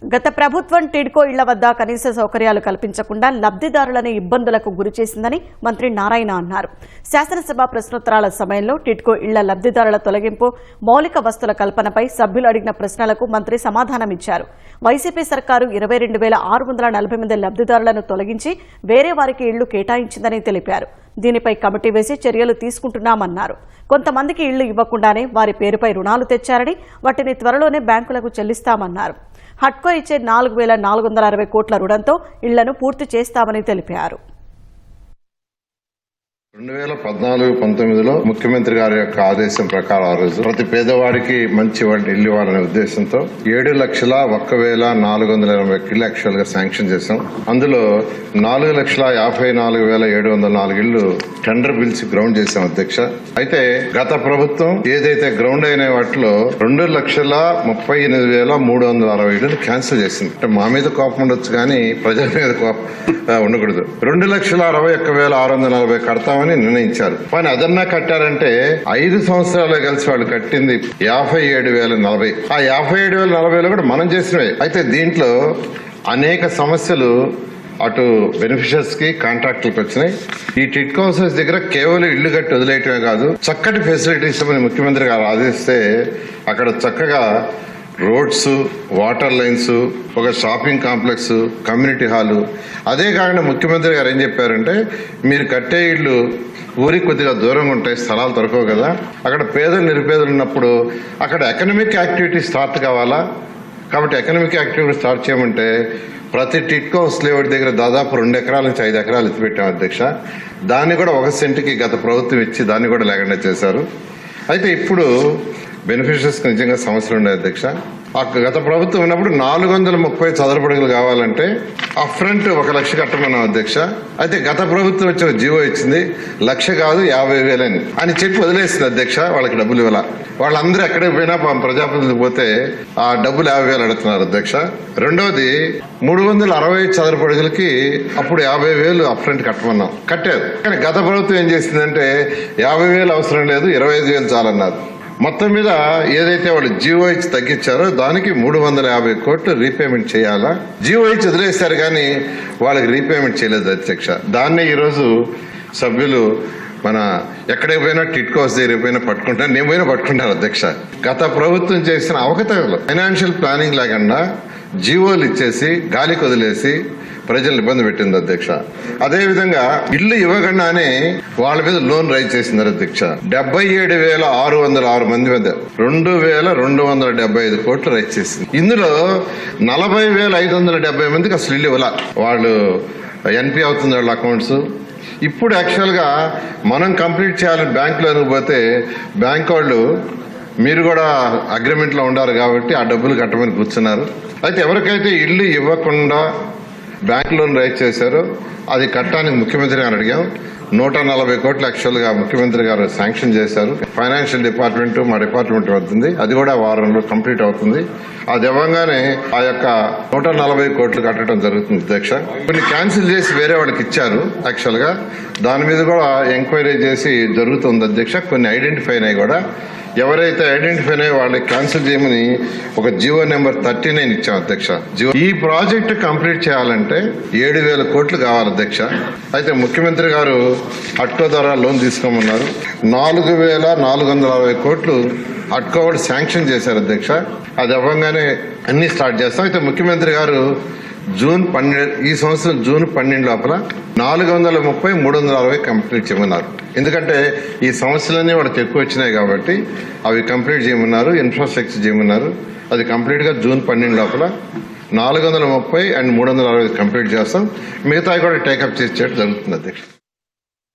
గత ప్రభుత్వం టిడ్కో ఇళ్ల వద్ద కనీస సౌకర్యాలు కల్పించకుండా లబ్ధిదారులను ఇబ్బందులకు గురిచేసిందని మంత్రి నారాయణ అన్నారు. శాసనసభ ప్రశ్నోత్తరాల సమయంలో టిడ్కో ఇళ్ల లబ్ధిదారుల తొలగింపు, మౌలిక వస్తుల కల్పనపై సభ్యులు అడిగిన ప్రశ్నలకు మంత్రి సమాధానమిచ్చారు. వైసీపీ సర్కారు 22,640 లబ్ధిదారులను తొలగించి వేరే వారికి ఇళ్లు కేటాయించిందని తెలిపారు. దీనిపై కమిటీ వేసి చర్యలు తీసుకుంటున్నామన్నారు. కొంతమందికి ఇళ్లు ఇవ్వకుండానే వారి పేరుపై రుణాలు తెచ్చారని, వాటిని త్వరలోనే బ్యాంకులకు చెల్లిస్తామన్నారు. హట్కో ఇచ్చే 4,460 కోట్ల రుణంతో ఇళ్లను పూర్తి చేస్తామని తెలిపారు. 2014-19లో ముఖ్యమంత్రి గారి యొక్క ఆదేశం ప్రకారం ఆ రోజు ప్రతి పేదవాడికి మంచి ఇల్లు ఇవ్వాలనే ఉద్దేశంతో 7,01,480 ఇళ్లు యాక్చువల్ గా శాంక్షన్ చేశాం. అందులో 4,54,704 ఇళ్లు టెండర్ పిలిచి గ్రౌండ్ చేశాం అధ్యక్ష. అయితే గత ప్రభుత్వం ఏదైతే గ్రౌండ్ అయిన వాటిలో 2,38,360 ఇళ్లు క్యాన్సిల్ చేసింది. అంటే మా మీద కోపం ఉండొచ్చు కానీ ప్రజల మీద కోపం ఉండకూడదు. 2,61,640 కడతామని నిర్ణయించారు. కానీ అదన్నా కట్టారంటే 5 సంవత్సరాలు కలిసి వాళ్ళు కట్టింది 57,040. ఆ 57,040లో కూడా మనం చేసినవే. అయితే దీంట్లో అనేక సమస్యలు అటు బెనిఫిషియర్స్ కి కాంట్రాక్టులకు వచ్చినాయి. ఈ టిడ్కో హౌసెస్ దగ్గర కేవలం ఇళ్లు కట్టి వదిలేయటమే కాదు, చక్కటి ఫెసిలిటీస్ అని ముఖ్యమంత్రి గారు ఆదేశిస్తే అక్కడ చక్కగా రోడ్స్, వాటర్ లైన్స్, ఒక షాపింగ్ కాంప్లెక్స్, కమ్యూనిటీ హాలు. అదే కాకుండా ముఖ్యమంత్రి గారు ఏం చెప్పారంటే, మీరు కట్టే ఇళ్లు ఊరికి కొద్దిగా దూరంగా ఉంటాయి, స్థలాలు దొరకవు కదా, అక్కడ పేదలు నిరుపేదలు ఉన్నప్పుడు అక్కడ ఎకనామిక్ యాక్టివిటీ స్టార్ట్ కావాలా. కాబట్టి ఎకనామిక్ యాక్టివిటీ స్టార్ట్ చేయమంటే ప్రతి టిడ్కో హౌస్ లేఅవుట్ దగ్గర దాదాపు 2 ఎకరాల నుంచి 5 ఎకరాలు ఎత్తిపెట్టాం అధ్యక్ష. దాన్ని కూడా 1 సెంటుకి గత ప్రభుత్వం ఇచ్చి దాన్ని కూడా లేకుండా చేశారు. అయితే ఇప్పుడు బెనిఫిషియర్స్ నిజంగా సమస్యలు ఉన్నాయి అధ్యక్ష. గత ప్రభుత్వం ఉన్నప్పుడు 430 చదరపు అడుగులు కావాలంటే అప్ఫ్రంట్ 1 లక్ష కట్టమన్నాం అధ్యక్ష. అయితే గత ప్రభుత్వం వచ్చి జీవో ఇచ్చింది, 1,00,000 కాదు 50,000 అని చెప్పి వదిలేసింది అధ్యక్ష. వాళ్ళకి డబ్బులు ఇవ్వాల. వాళ్ళందరూ ఎక్కడికి పోయినా ప్రజాప్రతినిధులు పోతే ఆ డబ్బులు 50,000 అడుగుతున్నారు అధ్యక్ష. రెండోది 360 చదరపు అడుగులకి అప్పుడు 50,000 అప్ఫ్రంట్ కట్టమన్నాం, కట్టారు. కానీ గత ప్రభుత్వం ఏం చేసిందంటే 50,000 అవసరం లేదు, 25,000 చాలన్నారు. మొత్తం మీద ఏదైతే వాళ్ళు జీవో ఇచ్చి తగ్గించారో దానికి 350 కోట్లు రీపేమెంట్ చేయాలా. జీవో ఇచ్చి వదిలేస్తారు కానీ వాళ్ళకి రీపేమెంట్ చేయలేదు అధ్యక్ష. దాన్నే ఈరోజు సభ్యులు మన ఎక్కడికి పోయినా టిడ్కో హౌస్ దగ్గర పోయినా పట్టుకుంటాను, నేను పోయినా పట్టుకుంటాను అధ్యక్ష. గత ప్రభుత్వం చేసిన అవకతవకలు, ఫైనాన్షియల్ ప్లానింగ్ లేకుండా జీవోలు ఇచ్చేసి గాలికి వదిలేసి ప్రజలు ఇబ్బంది పెట్టింది అధ్యక్ష. అదేవిధంగా ఇల్లు ఇవ్వకుండానే వాళ్ళ మీద లోన్ రైజ్ చేసింది అధ్యక్ష. 77,606 మంది మీద 2,275 కోట్లు రైజ్ చేసింది. ఇందులో 40,570 మందికి అసలు ఇల్లు ఇవ్వాల. వాళ్ళు ఎన్పీ అవుతుంది వాళ్ళ అకౌంట్స్. ఇప్పుడు యాక్చువల్ గా మనం కంప్లీట్ చేయాలని బ్యాంకులో పోతే బ్యాంక్ వాళ్ళు మీరు కూడా అగ్రిమెంట్ లో ఉండారు కాబట్టి ఆ డబ్బులు కట్టమని కూర్చున్నారు. అయితే ఎవరికైతే ఇల్లు ఇవ్వకుండా బ్యాంక్ లోన్ రైజ్ చేశారో అది కట్టడానికి ముఖ్యమంత్రి గారు అడిగాం. 140 కోట్లు యాక్చువల్ గా ముఖ్యమంత్రి గారు శాంక్షన్ చేశారు. ఫైనాన్షియల్ డిపార్ట్మెంట్ మా డిపార్ట్మెంట్ అవుతుంది, అది కూడా వారంలో కంప్లీట్ అవుతుంది. అది ఇవ్వగానే ఆ యొక్క 140 కోట్లు కట్టడం జరుగుతుంది అధ్యక్ష. కొన్ని క్యాన్సిల్ చేసి వేరే వాళ్ళకి ఇచ్చారు యాక్చువల్ గా, దాని మీద కూడా ఎంక్వైరీ చేసి జరుగుతుంది అధ్యక్ష. కొన్ని ఐడెంటిఫై అయినాయి కూడా, ఎవరైతే ఐడెంటిఫై అయ్యే వాళ్ళకి క్యాన్సిల్ చేయమని ఒక జీవో నెంబర్ 39 ఇచ్చాం అధ్యక్ష. ఈ ప్రాజెక్ట్ కంప్లీట్ చేయాలంటే 7,000 కోట్లు కావాలి అధ్యక్ష. అయితే ముఖ్యమంత్రి గారు హట్కో ద్వారా లోన్ తీసుకోమన్నారు. 4,460 కోట్లు హట్కో కూడా శాంక్షన్ చేశారు అధ్యక్ష. అది అవ్వగానే అన్ని స్టార్ట్ చేస్తాం. అయితే ముఖ్యమంత్రి గారు ఈ సంవత్సరం జూన్ 12 లోపల 430, 360 కంప్లీట్ చేయమన్నారు. ఎందుకంటే ఈ సమస్యలన్నీ వాళ్ళకి ఎక్కువ వచ్చినాయి కాబట్టి అవి కంప్లీట్ చేయమన్నారు, ఇన్ఫ్రాస్ట్రక్చర్ చేయమన్నారు. అది కంప్లీట్ గా జూన్ 12 లోపల 430 and 360 కంప్లీట్ చేస్తాం. మిగతా కూడా టేకప్ చేసేటట్టు జరుగుతుంది అధ్యక్ష.